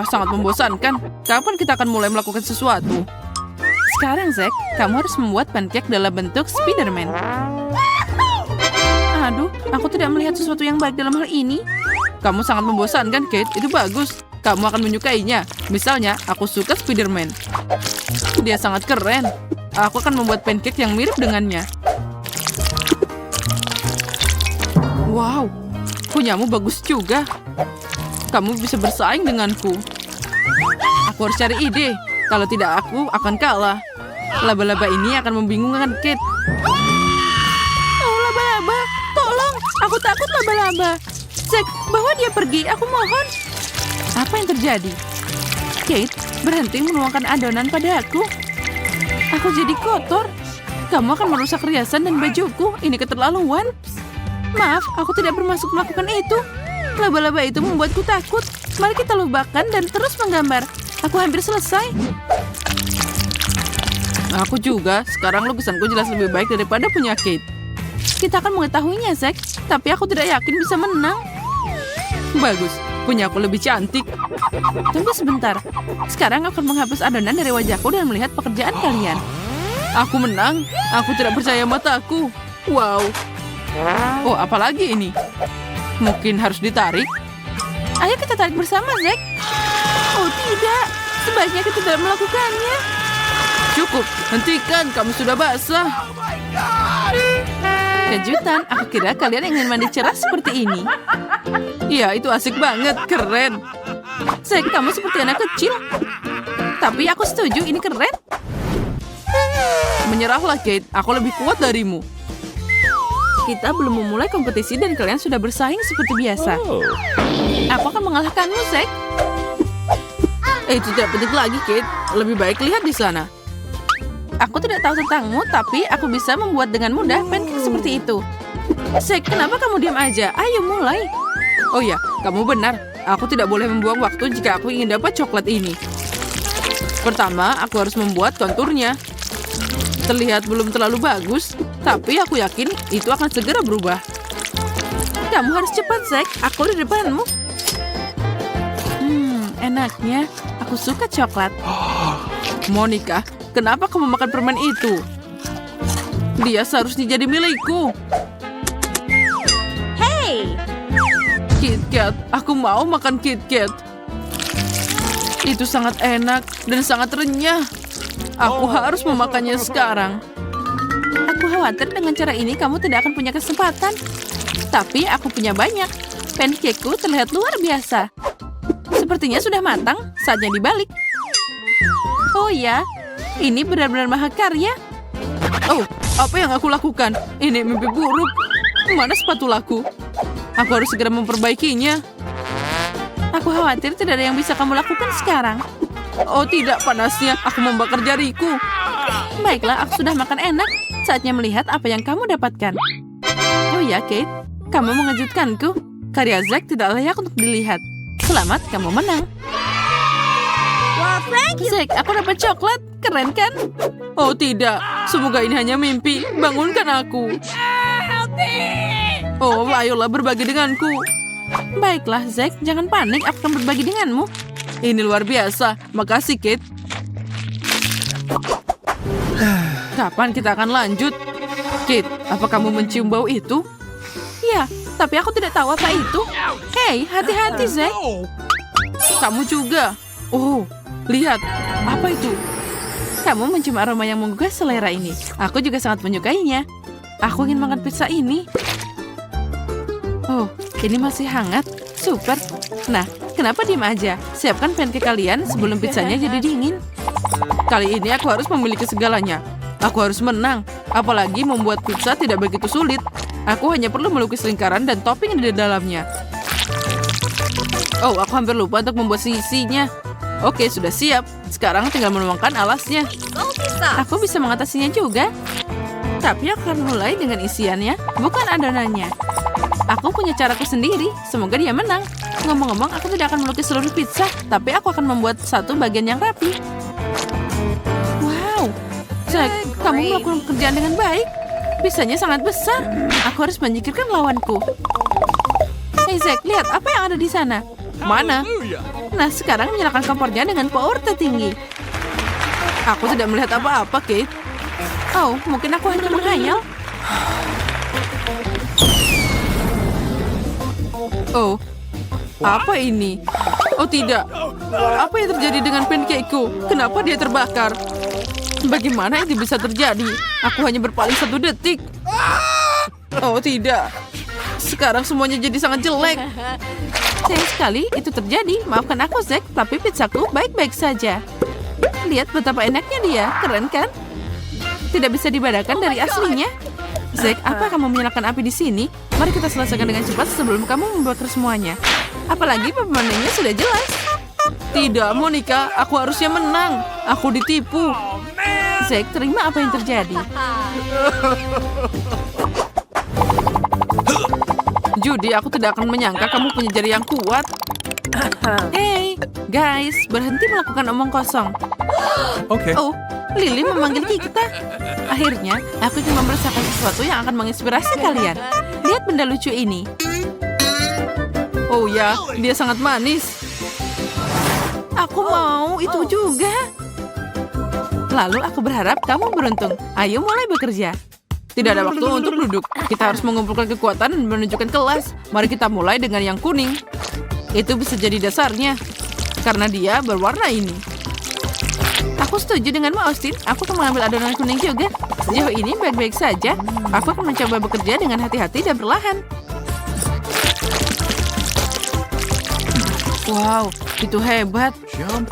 Sangat membosankan. Kapan kita akan mulai melakukan sesuatu? Sekarang, Zack, kamu harus membuat pancake dalam bentuk Spiderman. Aduh, aku tidak melihat sesuatu yang baik dalam hal ini. Kamu sangat membosankan, Kate. Itu bagus. Kamu akan menyukainya. Misalnya, aku suka Spiderman. Dia sangat keren. Aku akan membuat pancake yang mirip dengannya. Wow, punyamu bagus juga. Kamu bisa bersaing denganku. Aku harus cari ide. Kalau tidak, aku akan kalah. Laba-laba ini akan membingungkan Kate. Oh, laba-laba. Tolong, aku takut laba-laba. Zack, bawa dia pergi. Aku mohon. Apa yang terjadi? Kate, berhenti menuangkan adonan pada aku. Aku jadi kotor. Kamu akan merusak riasan dan bajuku. Ini keterlaluan. Maaf, aku tidak bermaksud melakukan itu. Laba-laba itu membuatku takut. Mari kita lubahkan dan terus menggambar. Aku hampir selesai. Aku juga. Sekarang lukisanku jelas lebih baik daripada punya Kate. Kita akan mengetahuinya, Zack. Tapi aku tidak yakin bisa menang. Bagus. Punya aku lebih cantik. Tunggu sebentar. Sekarang aku akan menghapus adonan dari wajahku dan melihat pekerjaan kalian. Aku menang. Aku tidak percaya mataku. Wow. Oh, apalagi ini? Mungkin harus ditarik. Ayo kita tarik bersama, Zack. Oh tidak, sebaiknya kita tidak melakukannya. Cukup, hentikan, kamu sudah basah. Kejutan, aku kira kalian ingin mandi cerah seperti ini. Iya, itu asik banget, keren. Zack, kamu seperti anak kecil. Tapi aku setuju, ini keren. Menyerahlah, Kate, aku lebih kuat darimu. Kita belum memulai kompetisi dan kalian sudah bersaing seperti biasa. Aku akan mengalahkanmu, Zack. Itu tidak penting lagi, Kate. Lebih baik lihat di sana. Aku tidak tahu tentangmu, tapi aku bisa membuat dengan mudah pancake seperti itu. Zack, kenapa kamu diam aja? Ayo mulai. Oh ya, kamu benar. Aku tidak boleh membuang waktu jika aku ingin dapat coklat ini. Pertama, aku harus membuat konturnya. Terlihat belum terlalu bagus, tapi aku yakin itu akan segera berubah. Kamu harus cepat, Zack. Aku di depanmu. Enaknya. Aku suka coklat. Monica, kenapa kamu makan permen itu? Dia seharusnya jadi milikku. Hey! KitKat, aku mau makan KitKat. Itu sangat enak dan sangat renyah. Aku harus memakannya sekarang. Aku khawatir dengan cara ini kamu tidak akan punya kesempatan. Tapi aku punya banyak. Pancakeku terlihat luar biasa. Sepertinya sudah matang, saatnya dibalik. Oh ya, ini benar-benar mahakarya. Oh, apa yang aku lakukan? Ini mimpi buruk. Mana spatulaku? Aku harus segera memperbaikinya. Aku khawatir tidak ada yang bisa kamu lakukan sekarang. Oh tidak, panasnya. Aku membakar jariku. Baiklah, aku sudah makan enak. Saatnya melihat apa yang kamu dapatkan. Oh ya, Kate. Kamu mengejutkanku. Karya Zack tidak layak untuk dilihat. Selamat, kamu menang. Zack, aku dapat coklat. Keren kan? Oh tidak, semoga ini hanya mimpi. Bangunkan aku. Oh, ayolah berbagi denganku. Baiklah, Zack, jangan panik. Aku akan berbagi denganmu. Ini luar biasa. Makasih, Kate. Kapan kita akan lanjut? Kate, apa kamu mencium bau itu? Ya, tapi aku tidak tahu apa itu. Hei, hati-hati, Zack. Kamu juga. Oh, lihat. Apa itu? Kamu mencium aroma yang menggugah selera ini. Aku juga sangat menyukainya. Aku ingin makan pizza ini. Oh, ini masih hangat. Super. Nah, kenapa diam aja? Siapkan pancake kalian sebelum pizzanya jadi dingin. Kali ini aku harus memiliki segalanya. Aku harus menang. Apalagi membuat pizza tidak begitu sulit. Aku hanya perlu melukis lingkaran dan topping di dalamnya. Oh, aku hampir lupa untuk membuat sisinya. Oke, sudah siap. Sekarang tinggal menuangkan alasnya. Aku bisa mengatasinya juga. Tapi aku akan mulai dengan isiannya, bukan adonannya. Aku punya caraku sendiri. Semoga dia menang. Ngomong-ngomong, aku tidak akan melukis seluruh pizza, tapi aku akan membuat satu bagian yang rapi. Wow, Zack, kamu melakukan pekerjaan dengan baik. Pizzanya sangat besar. Aku harus menyingkirkan lawanku. Hey Zack, lihat apa yang ada di sana. Mana? Nah, sekarang nyalakan kompornya dengan power tertinggi. Aku tidak melihat apa-apa, Kate. Oh, mungkin aku hanya menghayal. Oh, apa ini? Oh tidak. Apa yang terjadi dengan pancake-ku? Kenapa dia terbakar? Bagaimana itu bisa terjadi? Aku hanya berpaling 1 detik. Oh tidak. Sekarang semuanya jadi sangat jelek. Sayang sekali itu terjadi. Maafkan aku, Zack, tapi pizzaku baik-baik saja. Lihat betapa enaknya dia. Keren kan? Tidak bisa dibedakan dari aslinya. Zack, apa kamu menyalakan api di sini? Mari kita selesaikan dengan cepat sebelum kamu membakar semuanya. Apalagi pemandangannya sudah jelas. Tidak, Monica. Aku harusnya menang. Aku ditipu. Zack, terima apa yang terjadi. Judy, aku tidak akan menyangka kamu punya jari yang kuat. Hey, guys, berhenti melakukan omong kosong. Oke. Oh, Lily memanggil kita. Akhirnya, aku ingin mempersiapkan sesuatu yang akan menginspirasi kalian. Lihat benda lucu ini. Oh ya, dia sangat manis. Aku mau itu juga. Lalu aku berharap kamu beruntung. Ayo mulai bekerja. Tidak ada waktu untuk duduk. Kita harus mengumpulkan kekuatan dan menunjukkan kelas. Mari kita mulai dengan yang kuning. Itu bisa jadi dasarnya. Karena dia berwarna ini. Aku setuju denganmu, Austin. Aku akan mengambil adonan kuning juga. Sejauh ini baik-baik saja. Aku akan mencoba bekerja dengan hati-hati dan perlahan. Wow, itu hebat.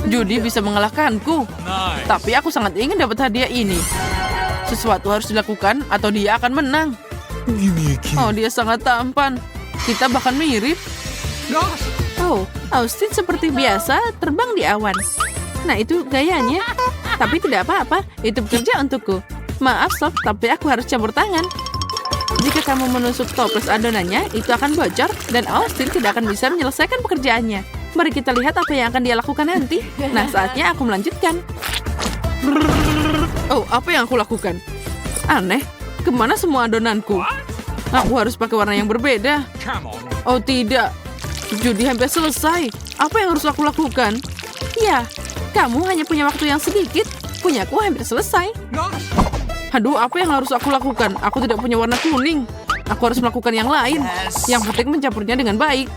Judy bisa mengalahkanku. Tapi aku sangat ingin dapat hadiah ini. Sesuatu harus dilakukan atau dia akan menang. Oh, dia sangat tampan. Kita bahkan mirip. Oh, Austin seperti biasa terbang di awan. Nah, itu gayanya. Tapi tidak apa-apa, itu bekerja untukku. Maaf, Sob, tapi aku harus campur tangan. Jika kamu menusuk toples adonannya, itu akan bocor dan Austin tidak akan bisa menyelesaikan pekerjaannya. Mari kita lihat apa yang akan dia lakukan nanti. Nah, saatnya aku melanjutkan. Oh, apa yang aku lakukan? Aneh, kemana semua adonanku? Aku harus pakai warna yang berbeda. Oh tidak, Judy hampir selesai. Apa yang harus aku lakukan? Ya, kamu hanya punya waktu yang sedikit. Punyaku hampir selesai. Aduh, apa yang harus aku lakukan? Aku tidak punya warna kuning. Aku harus melakukan yang lain. Yang penting mencampurnya dengan baik.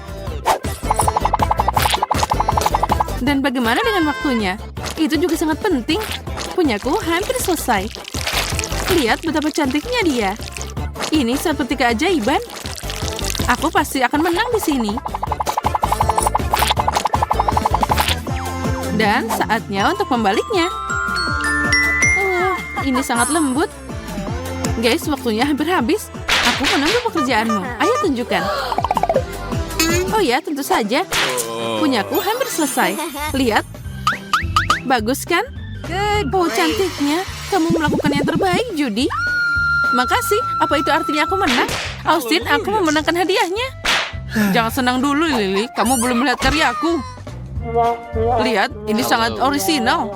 Dan bagaimana dengan waktunya? Itu juga sangat penting. Punyaku hampir selesai. Lihat betapa cantiknya dia. Ini seperti keajaiban. Aku pasti akan menang di sini. Dan saatnya untuk membaliknya. Ini sangat lembut. Guys, waktunya hampir habis. Aku menunggu pekerjaanmu. Ayo tunjukkan. Oh ya, tentu saja. Punyaku hampir selesai. Lihat. Bagus kan? Oh, cantiknya. Kamu melakukan yang terbaik, Judy. Makasih. Apa itu artinya aku menang? Austin, aku memenangkan hadiahnya. Jangan senang dulu, Lily. Kamu belum melihat karyaku. Lihat, ini sangat orisinal.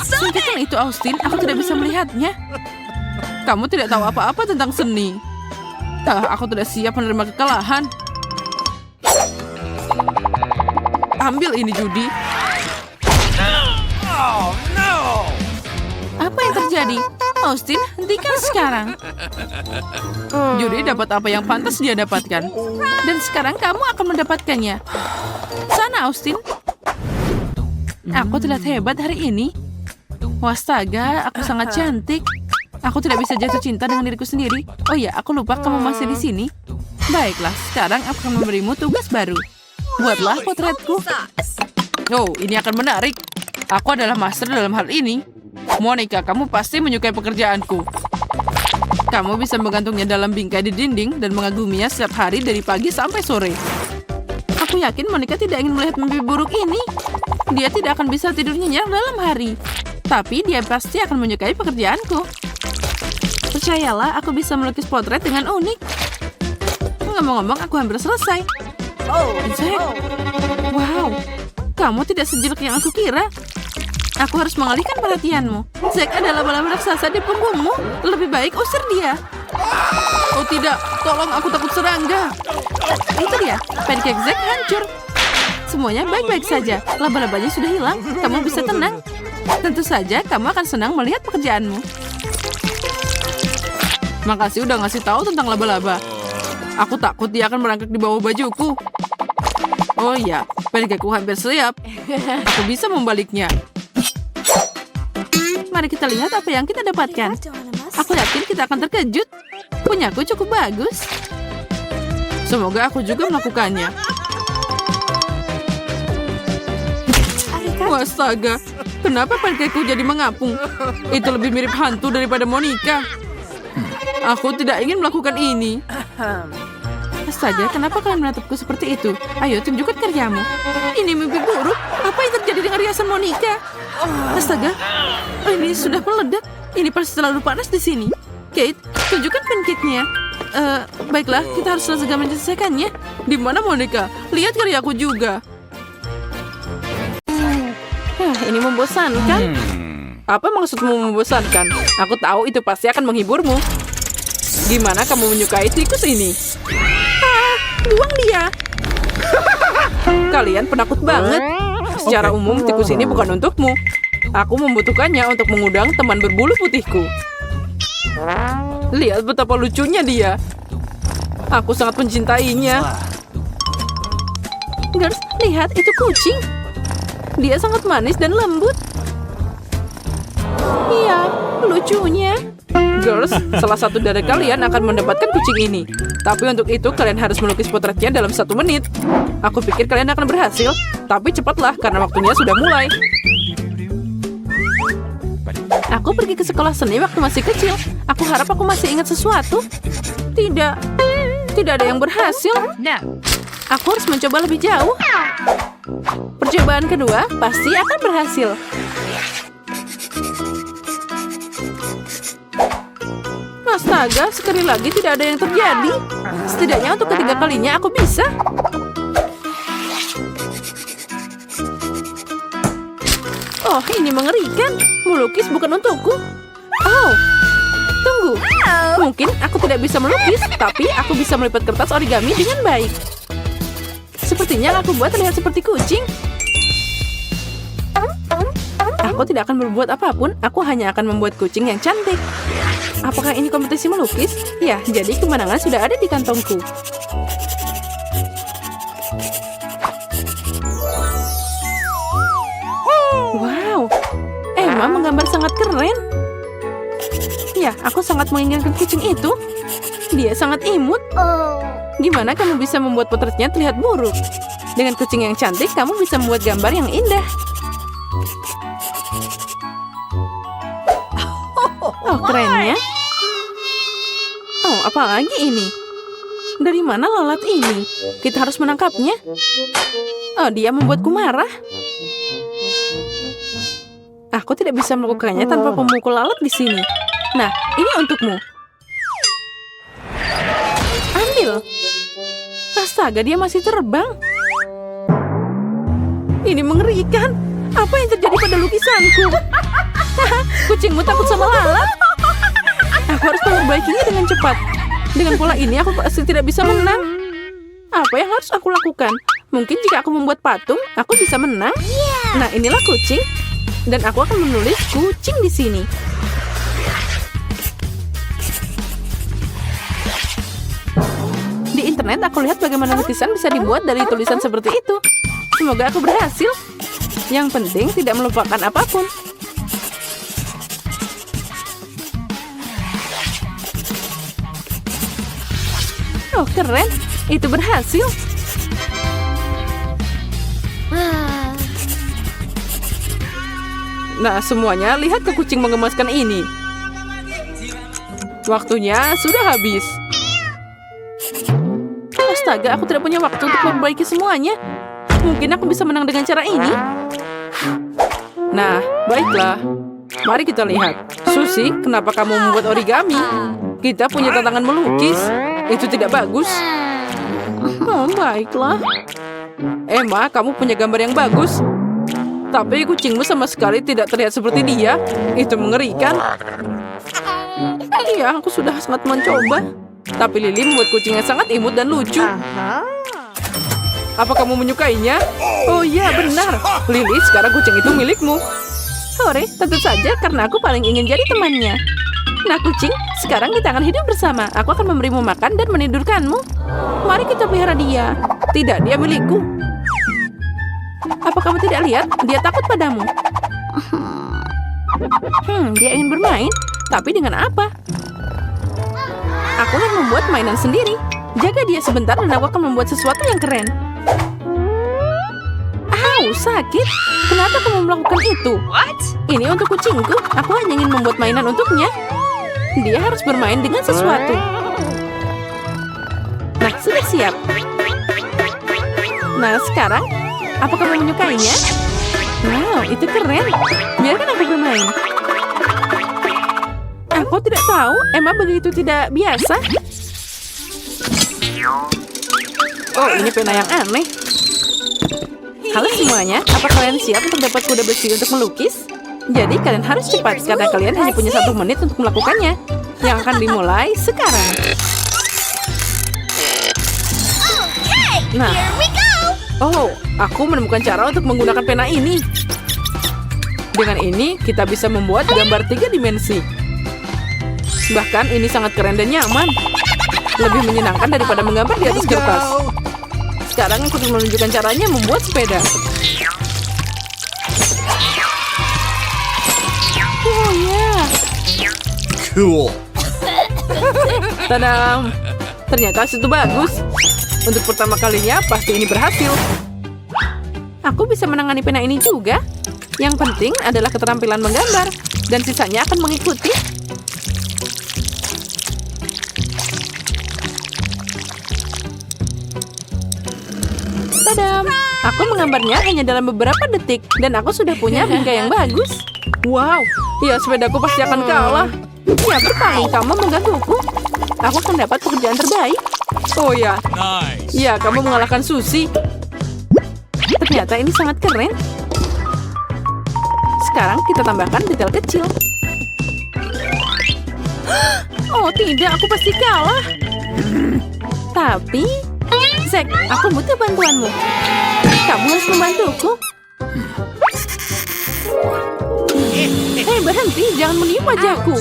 Singkirkan itu, Austin. Aku tidak bisa melihatnya. Kamu tidak tahu apa-apa tentang seni. Aku tidak siap menerima kekalahan. Ambil ini, Judy. Apa yang terjadi? Austin, hentikan sekarang. Judy dapat apa yang pantas dia dapatkan. Dan sekarang kamu akan mendapatkannya. Sana, Austin. Aku terlihat hebat hari ini. Wastaga, aku sangat cantik. Aku tidak bisa jatuh cinta dengan diriku sendiri. Oh ya, aku lupa kamu masih di sini. Baiklah, sekarang aku akan memberimu tugas baru. Buatlah potretku. Oh, ini akan menarik. Aku adalah master dalam hal ini. Monica, kamu pasti menyukai pekerjaanku. Kamu bisa menggantungnya dalam bingkai di dinding dan mengaguminya setiap hari dari pagi sampai sore. Aku yakin Monica tidak ingin melihat mimpi buruk ini. Dia tidak akan bisa tidur nyenyak dalam hari. Tapi dia pasti akan menyukai pekerjaanku. Percayalah, aku bisa melukis potret dengan unik. Ngomong-ngomong, aku hampir selesai. Zack. Wow, kamu tidak sejelek yang aku kira. Aku harus mengalihkan perhatianmu. Zack adalah bala raksasa di punggungmu. Lebih baik usir dia. Oh tidak, tolong, aku takut serangga. Itu dia, pancake Zack hancur. Semuanya baik-baik saja. Laba-labanya sudah hilang. Kamu bisa tenang. Tentu saja kamu akan senang melihat pekerjaanmu. Makasih udah ngasih tahu tentang laba-laba. Aku takut dia akan merangkak di bawah bajuku. Oh iya, pancakeku hampir siap. Aku bisa membaliknya. Mari kita lihat apa yang kita dapatkan. Aku yakin kita akan terkejut. Punyaku cukup bagus. Semoga aku juga melakukannya. Astaga, kenapa pancakeku jadi mengapung? Itu lebih mirip hantu daripada Monica. Aku tidak ingin melakukan ini. Astaga, kenapa kalian menatapku seperti itu? Ayo, tunjukkan kerjamu. Ini mimpi buruk. Apa yang terjadi dengan riasan Monica? Astaga, ini sudah meledak. Ini pasti terlalu panas di sini. Kate, tunjukkan pancake-nya. Baiklah, kita harus segera menyelesaikannya. Di mana Monica? Lihat karyaku juga. Ini membosankan. Apa maksudmu membosankan? Aku tahu itu pasti akan menghiburmu. Gimana kamu menyukai tikus ini? Buang dia. Kalian penakut banget. Secara umum, tikus ini bukan untukmu. Aku membutuhkannya untuk mengundang teman berbulu putihku. Lihat betapa lucunya dia. Aku sangat mencintainya. Girls, lihat itu kucing. Dia sangat manis dan lembut. Iya, lucunya. Girls, salah satu dari kalian akan mendapatkan kucing ini. Tapi untuk itu kalian harus melukis potretnya dalam 1 menit. Aku pikir kalian akan berhasil. Tapi cepatlah karena waktunya sudah mulai. Aku pergi ke sekolah seni waktu masih kecil. Aku harap aku masih ingat sesuatu. Tidak ada yang berhasil. Aku harus mencoba lebih jauh. Percobaan kedua pasti akan berhasil. Astaga, sekali lagi tidak ada yang terjadi. Setidaknya untuk ketiga kalinya aku bisa. Oh, ini mengerikan. Melukis bukan untukku. Oh, tunggu. Mungkin aku tidak bisa melukis, tapi aku bisa melipat kertas origami dengan baik. Sepertinya aku buat terlihat seperti kucing. Aku tidak akan berbuat apapun. Aku hanya akan membuat kucing yang cantik. Apakah ini kompetisi melukis? Ya, jadi kemenangan sudah ada di kantongku. Wow, Emma menggambar sangat keren. Ya, aku sangat menginginkan kucing itu. Dia sangat imut. Gimana kamu bisa membuat potretnya terlihat buruk? Dengan kucing yang cantik, kamu bisa membuat gambar yang indah. Oh, kerennya. Oh, apalagi ini? Dari mana lalat ini? Kita harus menangkapnya. Oh, dia membuatku marah. Aku tidak bisa melakukannya tanpa pemukul lalat di sini. Nah, ini untukmu. Ambil. Astaga, dia masih terbang. Ini mengerikan. Apa yang terjadi pada lukisanku? Kucingmu takut sama lalat. Aku harus memperbaikinya dengan cepat. Dengan pola ini aku pasti tidak bisa menang. Apa yang harus aku lakukan? Mungkin jika aku membuat patung, aku bisa menang. Nah, inilah kucing. Dan aku akan menulis kucing di sini. Di internet aku lihat bagaimana lukisan bisa dibuat dari tulisan seperti itu. Semoga aku berhasil. Yang penting tidak melupakan apapun. Oh, keren. Itu berhasil. Nah, semuanya lihat ke kucing mengemaskan ini. Waktunya sudah habis. Astaga, aku tidak punya waktu untuk memperbaiki semuanya. Mungkin aku bisa menang dengan cara ini. Nah, baiklah. Mari kita lihat. Susie, kenapa kamu membuat origami? Kita punya tantangan melukis. Itu tidak bagus. Oh, baiklah. Emma, kamu punya gambar yang bagus. Tapi kucingmu sama sekali tidak terlihat seperti dia. Itu mengerikan. Iya, aku sudah sangat mencoba. Tapi Lily membuat kucingnya sangat imut dan lucu. Apa kamu menyukainya? Oh iya, benar. Lily, sekarang kucing itu milikmu. Hore, tentu saja karena aku paling ingin jadi temannya. Nah kucing, sekarang kita akan hidup bersama. Aku akan memberimu makan dan menidurkanmu. Mari kita pelihara dia. Tidak, dia milikku. Apa kamu tidak lihat? Dia takut padamu. Dia ingin bermain. Tapi dengan apa? Aku akan membuat mainan sendiri. Jaga dia sebentar dan aku akan membuat sesuatu yang keren. Au, sakit. Kenapa kamu melakukan itu? Ini untuk kucingku. Aku hanya ingin membuat mainan untuknya. Dia harus bermain dengan sesuatu. Nah, sudah siap. Nah, sekarang, apa kamu menyukainya? Wow, itu keren. Biarkan aku bermain. Aku tidak tahu, Emma begitu tidak biasa. Oh, ini pena yang aneh. Halo semuanya, apa kalian siap untuk dapat kuda besi untuk melukis? Jadi kalian harus cepat karena kalian hanya punya 1 menit untuk melakukannya. Yang akan dimulai sekarang. Nah, oh, aku menemukan cara untuk menggunakan pena ini. Dengan ini kita bisa membuat gambar 3 dimensi. Bahkan ini sangat keren dan nyaman. Lebih menyenangkan daripada menggambar di atas kertas. Sekarang aku akan menunjukkan caranya membuat sepeda. Oh ya. Cool. Tadam. Ternyata itu bagus. Untuk pertama kalinya pasti ini berhasil. Aku bisa menangani pena ini juga. Yang penting adalah keterampilan menggambar. Dan sisanya akan mengikuti. Tadam. Aku menggambarnya hanya dalam beberapa detik. Dan aku sudah punya bingkai yang bagus. Wow. Ya, sepedaku pasti akan kalah. Ya, berpaling kamu menggangguku. Aku akan dapat pekerjaan terbaik. Oh ya. Nice. Ya, kamu mengalahkan Susie. Ternyata ini sangat keren. Sekarang kita tambahkan detail kecil. Oh tidak, aku pasti kalah. Tapi, Zack, aku butuh bantuanmu. Kamu harus membantuku. Hei, berhenti, jangan meniup wajahku.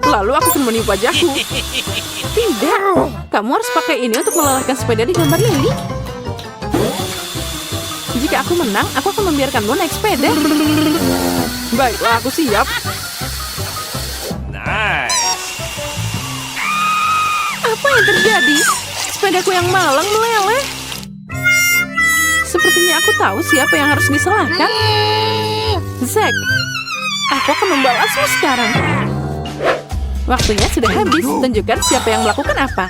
Lalu aku akan meniup wajahku. Tidak, kamu harus pakai ini untuk melelehkan sepeda di gambar Lily. Jika aku menang, aku akan membiarkanmu naik sepeda. Baiklah, aku siap. Nice. Apa yang terjadi? Sepedaku yang malang meleleh. Sepertinya aku tahu siapa yang harus disalahkan. Zack, aku akan membalasmu sekarang. Waktunya sudah habis. Tunjukkan siapa yang melakukan apa.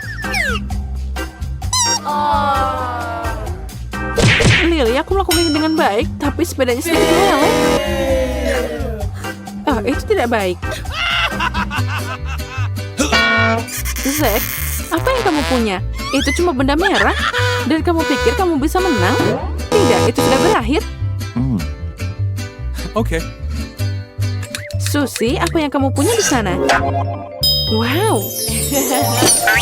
Lily, aku melakukannya dengan baik, tapi sepedanya sedikit meleleh. Oh, itu tidak baik. Zack, apa yang kamu punya? Itu cuma benda merah. Dan kamu pikir kamu bisa menang? Tidak, itu sudah berakhir. Okay. Susie, apa yang kamu punya di sana? Wow,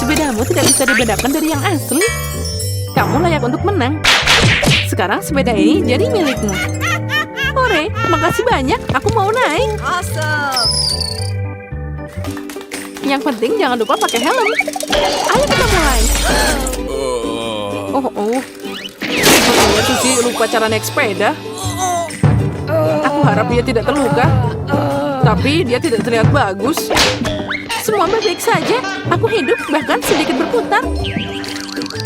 sepedamu tidak bisa dibedakan dari yang asli. Kamu layak untuk menang. Sekarang sepeda ini jadi milikmu. Hore, makasih banyak. Aku mau naik. Awesome. Yang penting jangan lupa pakai helm. Ayo kita mulai. Oh. Sepertinya Susie lupa cara naik sepeda. Aku harap dia tidak terluka. Tapi dia tidak terlihat bagus. Semua baik-baik saja. Aku hidup, bahkan sedikit berputar.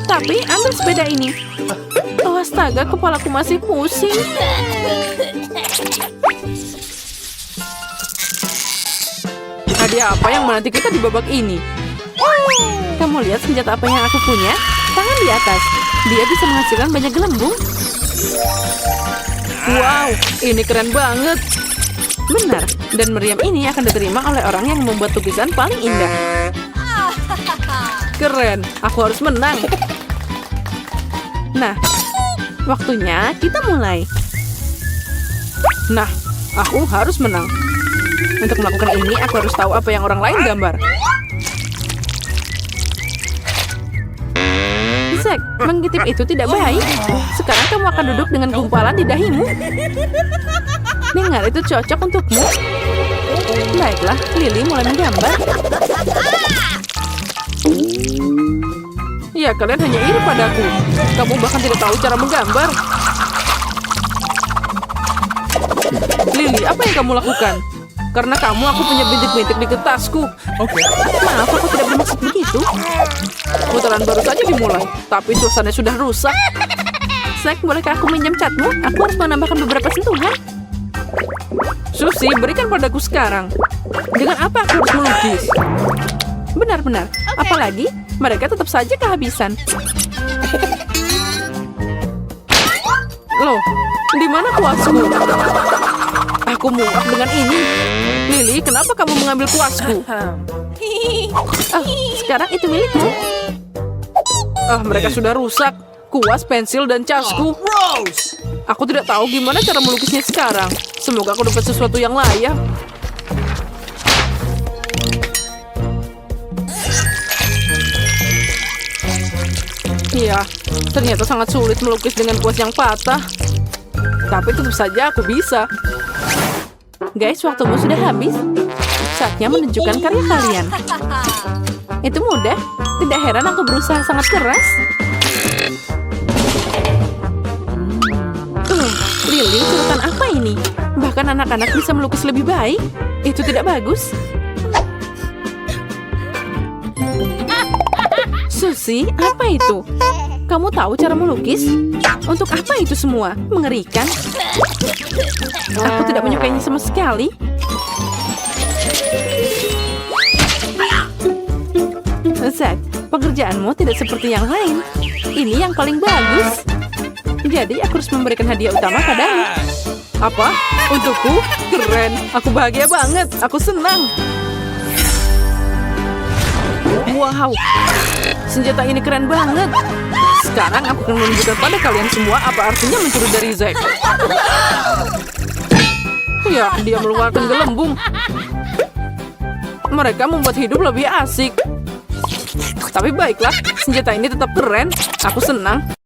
Tapi ambil sepeda ini. Oh astaga, kepalaku masih pusing. Hadiah apa yang menanti kita di babak ini? Kamu lihat senjata apa yang aku punya? Tangan di atas. Dia bisa menghasilkan banyak gelembung. Wow, ini keren banget. Benar, dan meriam ini akan diterima oleh orang yang membuat lukisan paling indah. Keren, aku harus menang. Nah, waktunya kita mulai. Nah, aku harus menang. Untuk melakukan ini, aku harus tahu apa yang orang lain gambar. Zack, mengintip itu tidak baik. Sekarang kamu akan duduk dengan gumpalan di dahimu. Dengar, itu cocok untukmu. Baiklah, Lily mulai menggambar. Ya, kalian hanya iri padaku. Kamu bahkan tidak tahu cara menggambar. Lily, apa yang kamu lakukan? Karena kamu, aku punya bintik-bintik di kertasku. Maaf, aku tidak bermaksud begitu. Putaran baru saja dimulai, tapi suasananya sudah rusak. Zack, bolehkah aku minjam catmu? Aku harus menambahkan beberapa sentuhan. Susi, berikan padaku sekarang. Dengan apa aku harus melukis? Benar-benar. Apalagi, mereka tetap saja kehabisan. Loh, di mana kuasku? Aku muak dengan ini. Lily, kenapa kamu mengambil kuasku? Sekarang itu milikmu. Mereka sudah rusak. Kuas, pensil, dan casku. Aku tidak tahu gimana cara melukisnya sekarang. Semoga aku dapat sesuatu yang layak. Iya, ternyata sangat sulit melukis dengan kuas yang patah. Tapi tentu saja aku bisa. Guys, waktumu sudah habis. Saatnya menunjukkan karya kalian. Itu mudah. Tidak heran aku berusaha sangat keras. Lily, catatan apa ini? Bahkan anak-anak bisa melukis lebih baik. Itu tidak bagus. Susi, apa itu? Kamu tahu cara melukis? Untuk apa itu semua? Mengerikan. Aku tidak menyukainya sama sekali. Zack, pekerjaanmu tidak seperti yang lain. Ini yang paling bagus. Jadi aku harus memberikan hadiah utama padamu. Apa? Untukku? Keren. Aku bahagia banget. Aku senang. Wow. Senjata ini keren banget. Sekarang aku akan menunjukkan pada kalian semua apa artinya mencuri dari Zack. Ya, dia mengeluarkan gelembung. Mereka membuat hidup lebih asik. Tapi baiklah, senjata ini tetap keren. Aku senang.